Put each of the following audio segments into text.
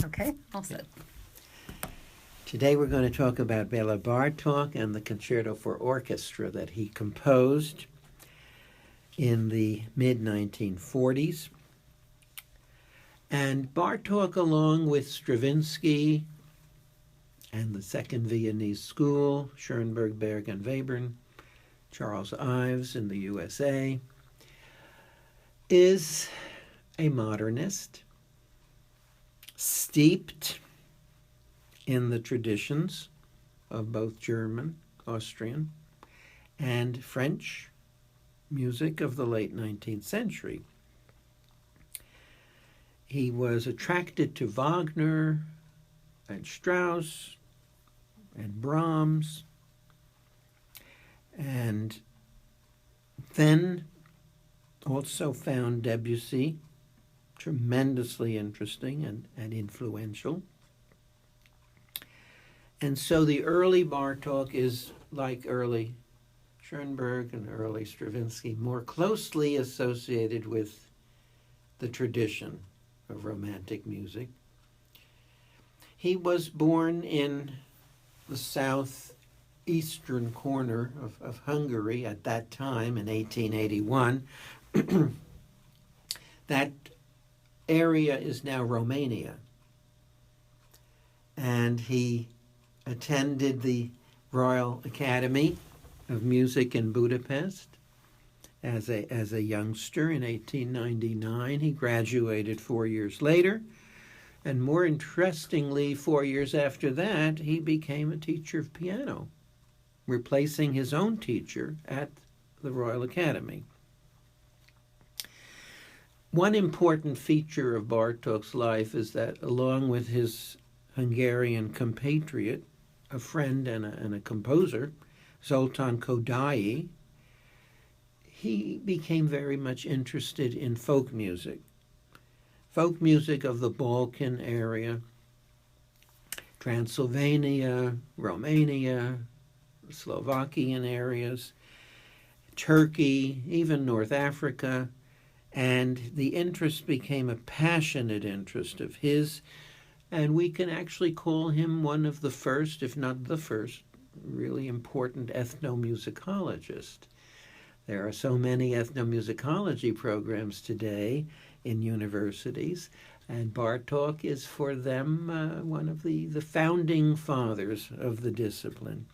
Okay, all set. Today we're going to talk about Bela Bartok and the concerto for orchestra that he composed in the mid-1940s. And Bartok, along with Stravinsky and the Second Viennese School, Schoenberg, Berg, and Webern, Charles Ives in the USA, is a modernist, steeped in the traditions of both German, Austrian, and French music of the late 19th century. He was attracted to Wagner and Strauss and Brahms, and then also found Debussy tremendously interesting and influential. And so the early Bartok is like early Schoenberg and early Stravinsky, more closely associated with the tradition of Romantic music. He was born in the southeastern corner of Hungary at that time in 1881. That area is now Romania. And he attended the Royal Academy of Music in Budapest as a youngster in 1899. He graduated 4 years later, and more interestingly, 4 years after that, he became a teacher of piano, replacing his own teacher at the Royal Academy. One important feature of Bartok's life is that, along with his Hungarian compatriot, a friend and a composer, Zoltán Kodály, he became very much interested in folk music of the Balkan area, Transylvania, Romania, Slovakian areas, Turkey, even North Africa, and the interest became a passionate interest of his, and we can actually call him one of the first, if not the first, really important ethnomusicologists. There are so many ethnomusicology programs today in universities, and Bartok is for them one of the founding fathers of the discipline.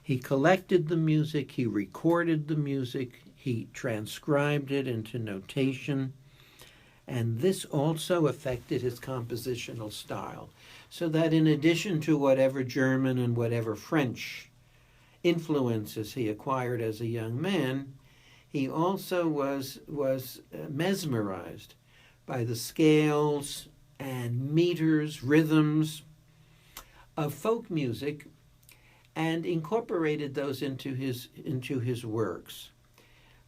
He collected the music, he recorded the music, he transcribed it into notation, and this also affected his compositional style, so that in addition to whatever German and whatever French influences he acquired as a young man, he also was mesmerized by the scales and meters, rhythms of folk music, and incorporated those into his works.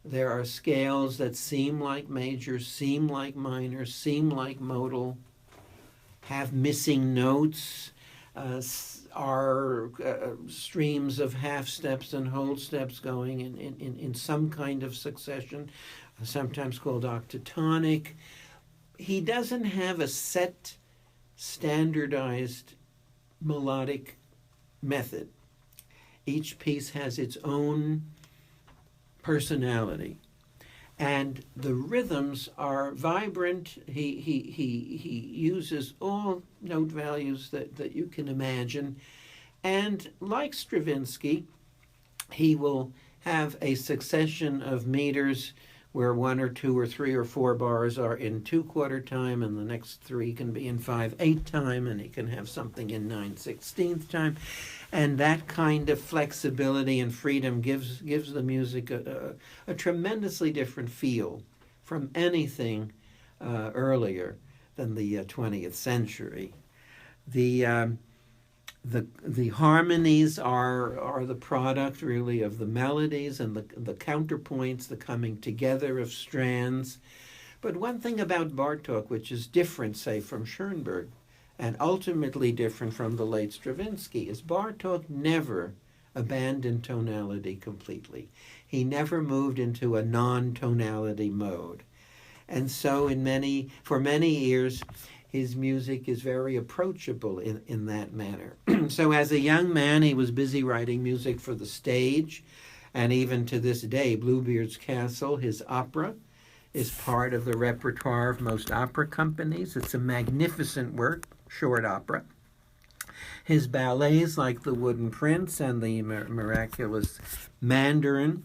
There are scales that seem like majors, seem like minors, seem like modal, have missing notes, are streams of half steps and whole steps going in some kind of succession, sometimes called octatonic. He doesn't have a set, standardized melodic method. Each piece has its own personality, and the rhythms are vibrant. He uses all note values that you can imagine, and like Stravinsky, he will have a succession of meters where 1 or 2 or 3 or 4 bars are in 2/4 time, and the next 3 can be in 5/8 time, and he can have something in 9/16 time. And that kind of flexibility and freedom gives the music a tremendously different feel from anything earlier than the 20th century. The harmonies are the product really of the melodies and the counterpoints, the coming together of strands. But one thing about Bartok, which is different, say, from Schoenberg, and ultimately different from the late Stravinsky, is Bartok never abandoned tonality completely. He never moved into a non-tonality mode. And so for many years, his music is very approachable in that manner. So as a young man, he was busy writing music for the stage, and even to this day, Bluebeard's Castle, his opera, is part of the repertoire of most opera companies. It's a magnificent work, short opera. His ballets, like The Wooden Prince and The Miraculous Mandarin,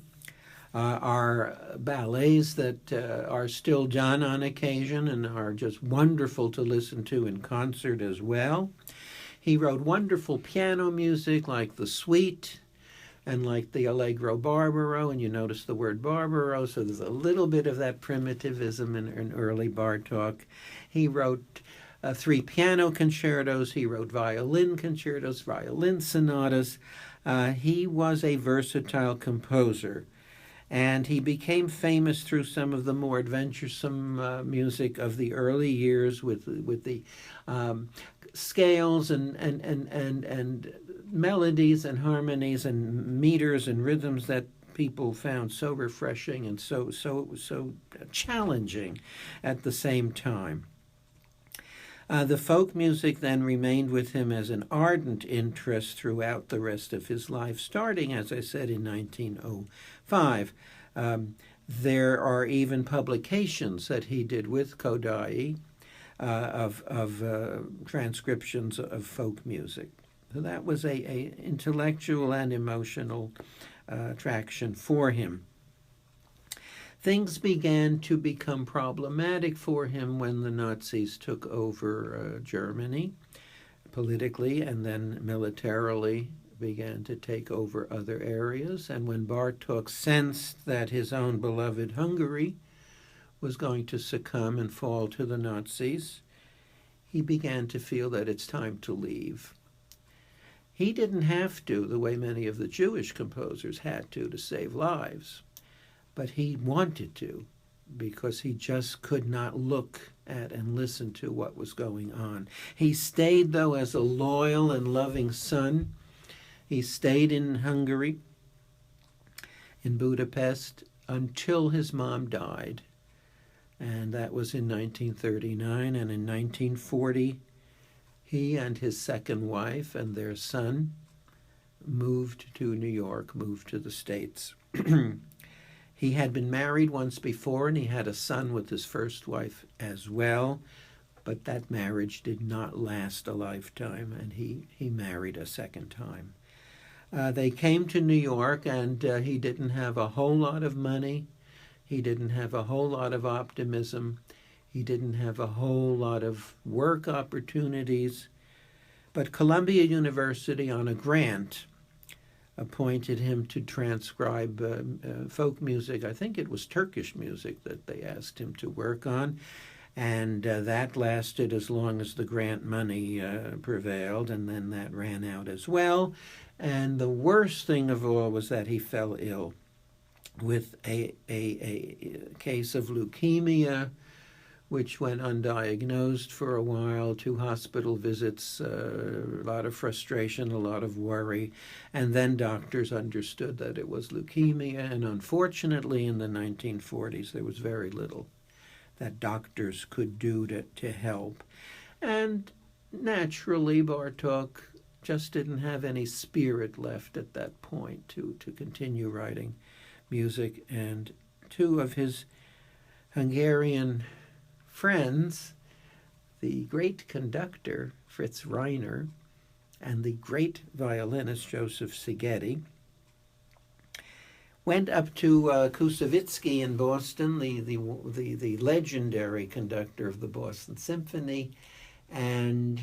are ballets that are still done on occasion and are just wonderful to listen to in concert as well. He wrote wonderful piano music like the Suite and like the Allegro Barbaro, and you notice the word Barbaro, so there's a little bit of that primitivism in early Bartók. He wrote 3 piano concertos, he wrote violin concertos, violin sonatas. He was a versatile composer, and he became famous through some of the more adventuresome music of the early years with the scales and melodies and harmonies and meters and rhythms that people found so refreshing and so challenging at the same time. The folk music then remained with him as an ardent interest throughout the rest of his life, starting, as I said, in 1905. There are even publications that he did with Kodály of transcriptions of folk music. So that was a intellectual and emotional attraction for him. Things began to become problematic for him when the Nazis took over Germany politically and then militarily began to take over other areas. And when Bartók sensed that his own beloved Hungary was going to succumb and fall to the Nazis, he began to feel that it's time to leave. He didn't have to, the way many of the Jewish composers had to save lives. But he wanted to, because he just could not look at and listen to what was going on. He stayed, though, as a loyal and loving son. He stayed in Hungary, in Budapest, until his mom died. And that was in 1939. And in 1940, he and his second wife and their son moved to New York, moved to the States. He had been married once before, and he had a son with his first wife as well, but that marriage did not last a lifetime, and he married a second time. They came to New York, and he didn't have a whole lot of money. He didn't have a whole lot of optimism. He didn't have a whole lot of work opportunities. But Columbia University, on a grant, appointed him to transcribe folk music. I think it was Turkish music that they asked him to work on. And that lasted as long as the grant money prevailed, and then that ran out as well. And the worst thing of all was that he fell ill with a case of leukemia, which went undiagnosed for a while, 2 hospital visits, a lot of frustration, a lot of worry, and then doctors understood that it was leukemia, and unfortunately in the 1940s there was very little that doctors could do to help. And naturally Bartók just didn't have any spirit left at that point to continue writing music, and 2 of his Hungarian friends, the great conductor Fritz Reiner and the great violinist Joseph Szigeti, went up to Koussevitzky in Boston, the legendary conductor of the Boston Symphony, and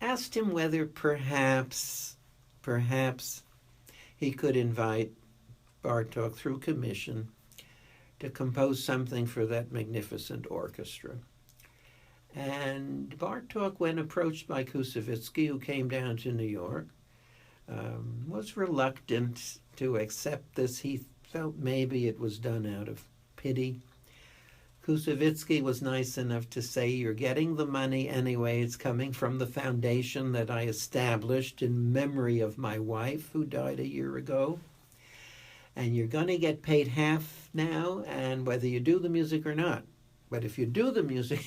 asked him whether perhaps he could invite Bartók through commission to compose something for that magnificent orchestra. And Bartók, when approached by Koussevitzky, who came down to New York, was reluctant to accept this. He felt maybe it was done out of pity. Koussevitzky was nice enough to say, "You're getting the money anyway. It's coming from the foundation that I established in memory of my wife, who died a year ago. And you're going to get paid half now, and whether you do the music or not, But if you do the music,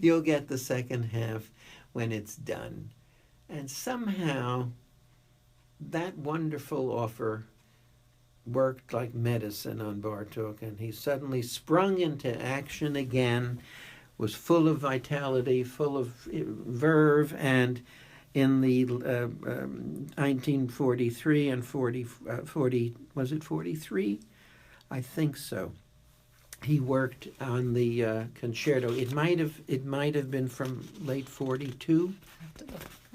you'll get the second half when it's done. And somehow that wonderful offer worked like medicine on Bartók, and he suddenly sprung into action again, was full of vitality, full of verve, and in the 1943 and 40, was it 43? I think so. He worked on the concerto. It might have been from late 42.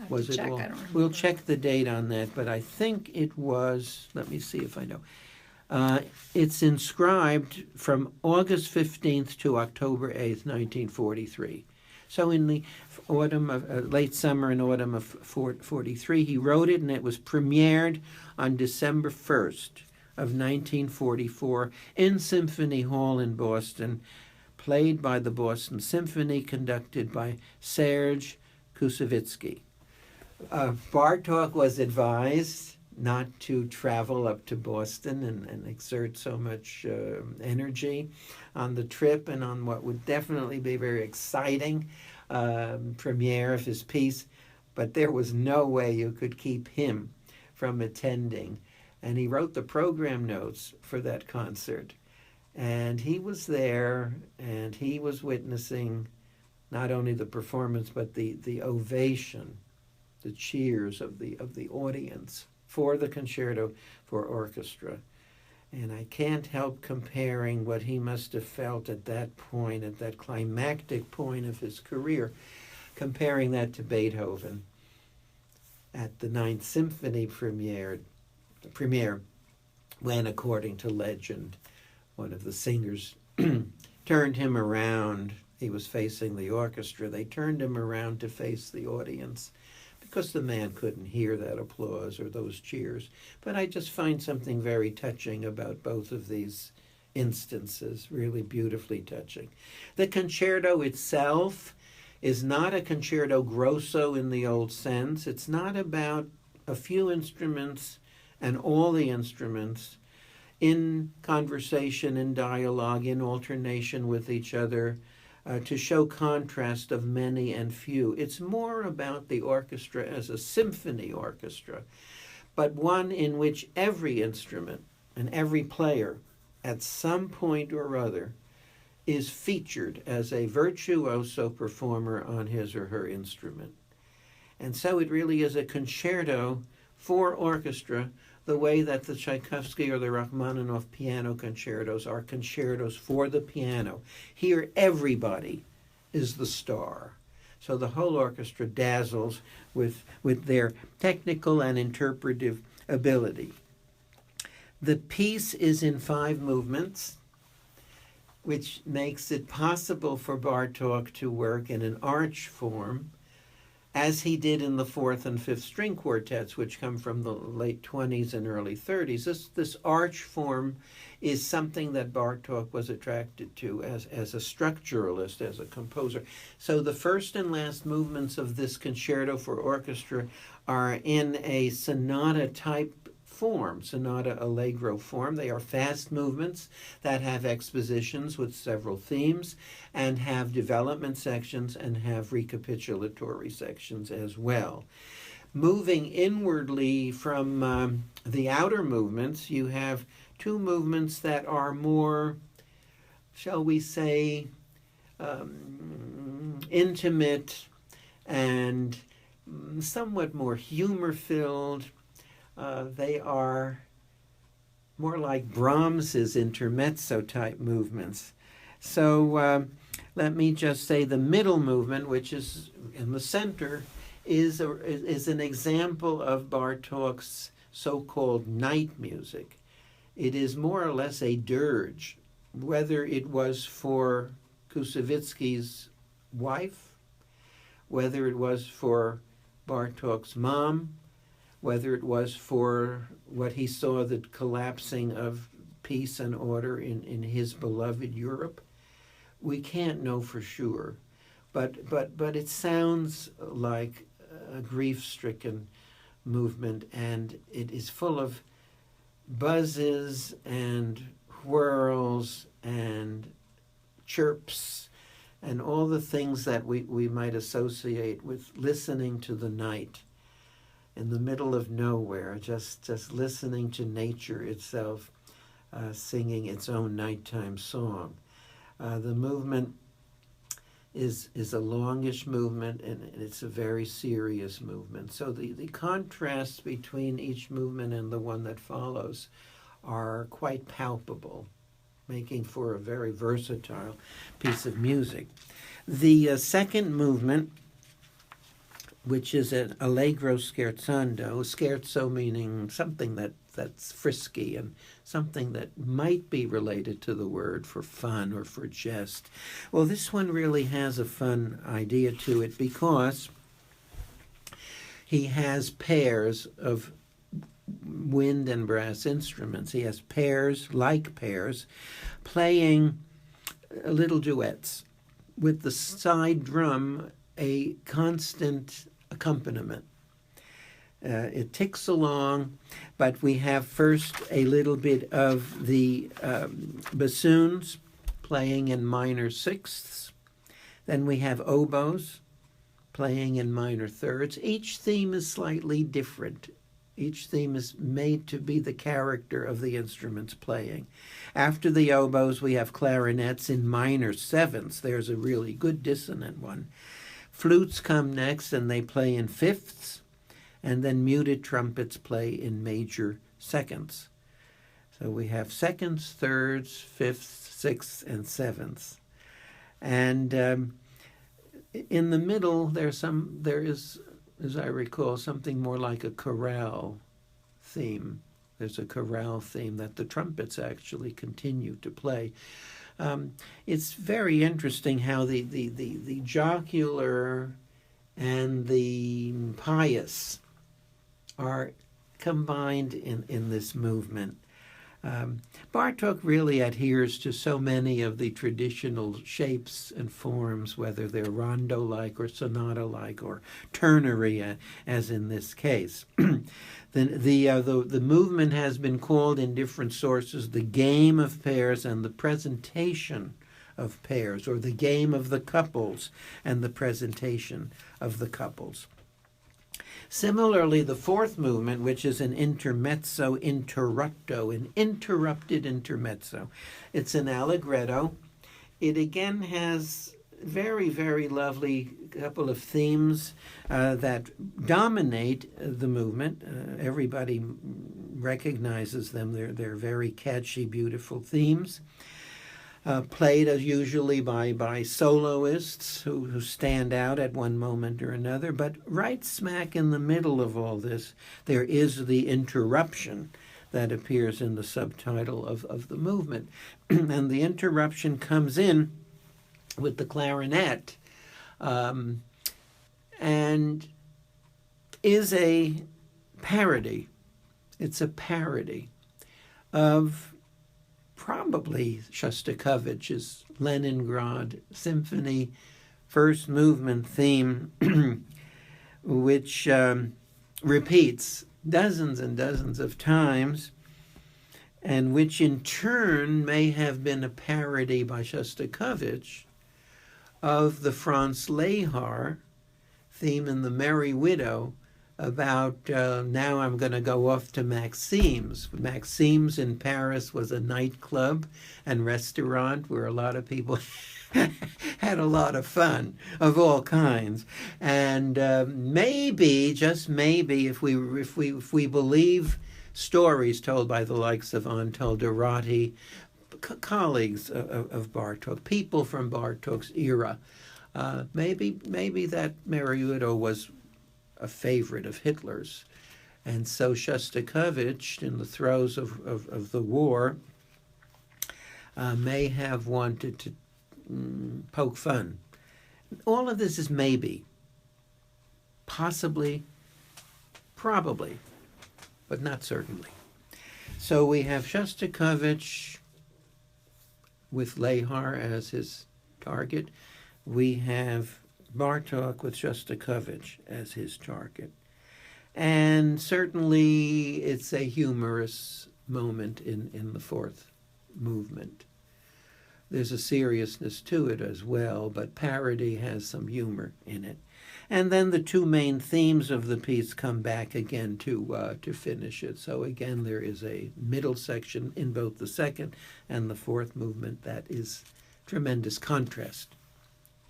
Was it? Well, we'll check the date on that, but I think it was. Let me see if I know. It's inscribed from August 15th to October 8th, 1943. So in the autumn of late summer and autumn of 43, he wrote it, and it was premiered on December 1st of 1944 in Symphony Hall in Boston, played by the Boston Symphony, conducted by Serge Koussevitzky. Bartók was advised not to travel up to Boston and exert so much energy on the trip and on what would definitely be a very exciting premiere of his piece, but there was no way you could keep him from attending. And he wrote the program notes for that concert. And he was there, and he was witnessing not only the performance, but the ovation, the cheers of the audience for the concerto for orchestra. And I can't help comparing what he must have felt at that point, at that climactic point of his career, comparing that to Beethoven at the Ninth Symphony premiere, when, according to legend, one of the singers turned him around. He was facing the orchestra. They turned him around to face the audience because the man couldn't hear that applause or those cheers. But I just find something very touching about both of these instances, really beautifully touching. The concerto itself is not a concerto grosso in the old sense. It's not about a few instruments and all the instruments in conversation, in dialogue, in alternation with each other, to show contrast of many and few. It's more about the orchestra as a symphony orchestra, but one in which every instrument and every player at some point or other is featured as a virtuoso performer on his or her instrument. And so it really is a concerto for orchestra, the way that the Tchaikovsky or the Rachmaninoff piano concertos are concertos for the piano. Here, everybody is the star. So the whole orchestra dazzles with their technical and interpretive ability. The piece is in 5 movements, which makes it possible for Bartók to work in an arch form, as he did in the 4th and 5th string quartets, which come from the late 20s and early 30s. This arch form is something that Bartók was attracted to as a structuralist, as a composer. So the first and last movements of this concerto for orchestra are in a sonata-type form, sonata allegro form. They are fast movements that have expositions with several themes and have development sections and have recapitulatory sections as well. Moving inwardly from the outer movements, you have 2 movements that are more, shall we say, intimate and somewhat more humor-filled. They are more like Brahms's intermezzo-type movements. So let me just say the middle movement, which is in the center, is an example of Bartók's so-called night music. It is more or less a dirge, whether it was for Koussevitzky's wife, whether it was for Bartók's mom, whether it was for what he saw the collapsing of peace and order in his beloved Europe. We can't know for sure, but it sounds like a grief-stricken movement, and it is full of buzzes and whirls and chirps and all the things that we might associate with listening to the night in the middle of nowhere, just listening to nature itself singing its own nighttime song. The movement is a longish movement, and it's a very serious movement. So the contrasts between each movement and the one that follows are quite palpable, making for a very versatile piece of music. The second movement, which is an allegro scherzando, scherzo meaning something that's frisky and something that might be related to the word for fun or for jest. Well, this one really has a fun idea to it because he has pairs of wind and brass instruments. He has pairs, playing little duets with the side drum, a constant accompaniment. It ticks along, but we have first a little bit of the bassoons playing in minor sixths. Then we have oboes playing in minor thirds. Each theme is slightly different. Each theme is made to be the character of the instruments playing. After the oboes, we have clarinets in minor sevenths. There's a really good dissonant one. Flutes come next, and they play in fifths, and then muted trumpets play in major seconds. So we have seconds, thirds, fifths, sixths, and sevenths. And in the middle, there is, as I recall, something more like a chorale theme. There's a chorale theme that the trumpets actually continue to play. It's very interesting how the jocular and the pious are combined in this movement. Bartók really adheres to so many of the traditional shapes and forms, whether they're rondo-like or sonata-like or ternary, as in this case. The movement has been called in different sources the game of pairs and the presentation of pairs, or the game of the couples and the presentation of the couples. Similarly, the fourth movement, which is an intermezzo interrupto, an interrupted intermezzo. It's an allegretto. It again has very, very lovely couple of themes that dominate the movement. Everybody recognizes them. They're very catchy, beautiful themes. Played usually by soloists who stand out at one moment or another. But right smack in the middle of all this, there is the interruption that appears in the subtitle of the movement. And the interruption comes in with the clarinet and is a parody. It's a parody of probably Shostakovich's Leningrad Symphony first movement theme, which repeats dozens and dozens of times, and which in turn may have been a parody by Shostakovich of the Franz Lehár theme in The Merry Widow, about now I'm going to go off to Maxime's. Maxime's in Paris was a nightclub and restaurant where a lot of people had a lot of fun of all kinds. And maybe, just maybe, if we believe stories told by the likes of Antal Dorati, colleagues of Bartók, people from Bartók's era, maybe that Merry Widow was a favorite of Hitler's. And so Shostakovich, in the throes of the war, may have wanted to poke fun. All of this is maybe, possibly, probably, but not certainly. So we have Shostakovich with Lehár as his target. We have Bartók with Shostakovich as his target. And certainly it's a humorous moment in the fourth movement. There's a seriousness to it as well, but parody has some humor in it. And then the two main themes of the piece come back again to finish it. So again, there is a middle section in both the second and the fourth movement that is tremendous contrast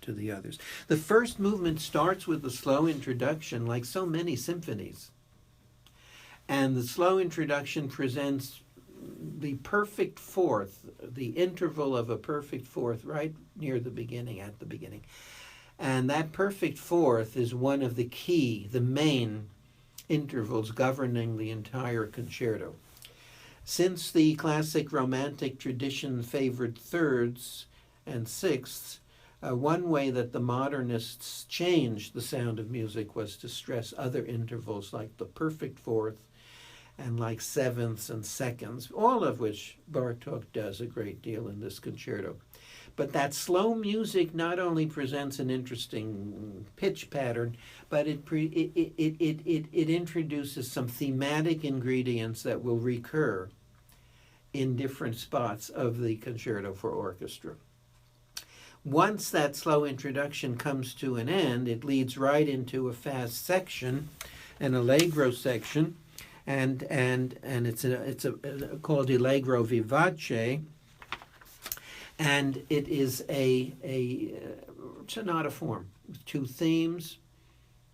to the others. The first movement starts with a slow introduction, like so many symphonies. And the slow introduction presents the perfect fourth, the interval of a perfect fourth right near the beginning, at the beginning. And that perfect fourth is one of the main intervals governing the entire concerto. Since the classic romantic tradition favored thirds and sixths, one way that the modernists changed the sound of music was to stress other intervals like the perfect fourth and like sevenths and seconds, all of which Bartók does a great deal in this concerto. But that slow music not only presents an interesting pitch pattern, but it introduces some thematic ingredients that will recur in different spots of the concerto for orchestra. Once that slow introduction comes to an end, it leads right into a fast section, an allegro section, and it's called Allegro vivace, and it is a sonata form with two themes,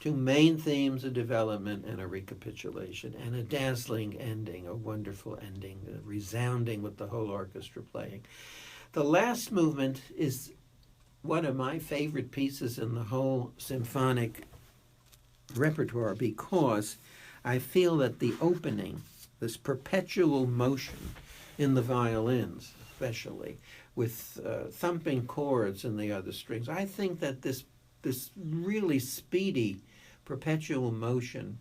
two main themes, a development and a recapitulation, and a dazzling ending, a wonderful ending, resounding with the whole orchestra playing. The last movement is one of my favorite pieces in the whole symphonic repertoire because I feel that the opening, this perpetual motion in the violins especially, with thumping chords in the other strings, I think that this really speedy perpetual motion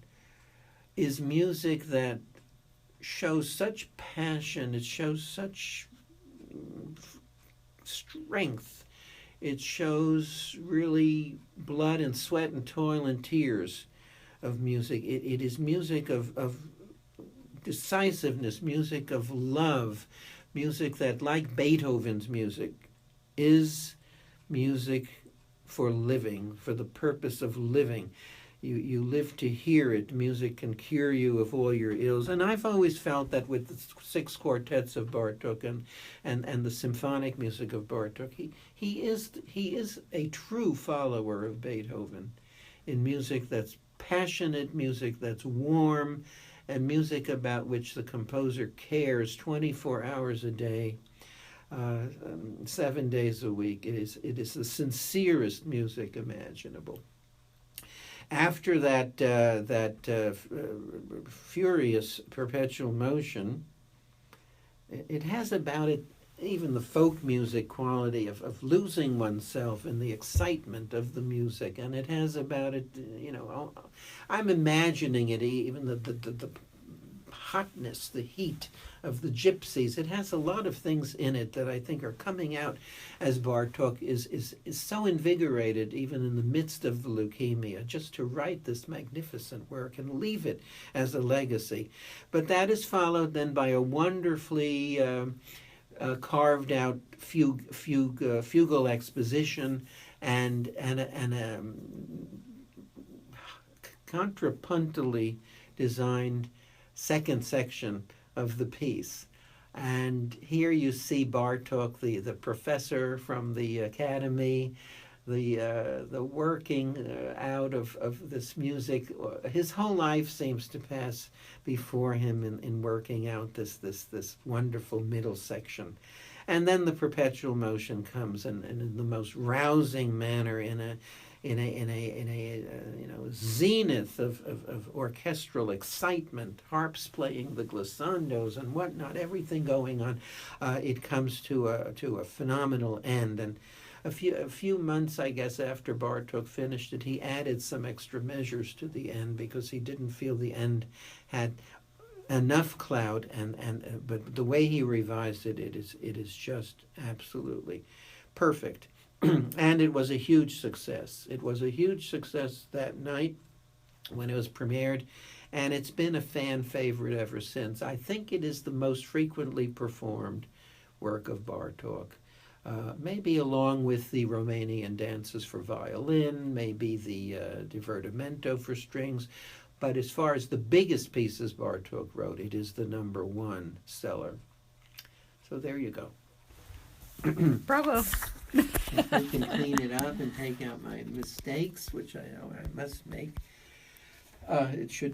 is music that shows such passion, it shows such strength, it shows really blood and sweat and toil and tears of music. It is music of decisiveness, music of love, music that, like Beethoven's music, is music for living, for the purpose of living. You live to hear it. Music can cure you of all your ills. And I've always felt that with the six quartets of Bartók and the symphonic music of Bartók, he is a true follower of Beethoven in music that's passionate, music that's warm, and music about which the composer cares 24 hours a day, 7 days a week. It is the sincerest music imaginable. After that furious perpetual motion, it has about it even the folk music quality of losing oneself in the excitement of the music, and it has about it, I'm imagining it, even the hotness, the heat of the gypsies. It has a lot of things in it that I think are coming out as Bartók is so invigorated, even in the midst of the leukemia, just to write this magnificent work and leave it as a legacy. But that is followed then by a wonderfully carved out fugal exposition and a contrapuntally designed second section of the piece. And here you see Bartók, the professor from the academy, the working out of this music. His whole life seems to pass before him in working out this wonderful middle section. And then the perpetual motion comes and in the most rousing manner, in a zenith of orchestral excitement, harps playing the glissandos and whatnot, everything going on. It comes to a phenomenal end. And a few months, I guess, after Bartók finished it, he added some extra measures to the end because he didn't feel the end had enough cloud. But the way he revised it, it is just absolutely perfect. And it was a huge success. It was a huge success that night when it was premiered, and it's been a fan favorite ever since. I think it is the most frequently performed work of Bartók. maybe along with the Romanian dances for violin, maybe the divertimento for strings. But as far as the biggest pieces Bartók wrote, it is the number one seller. So there you go. Bravo. If I can clean it up and take out my mistakes, which I know I must make, it should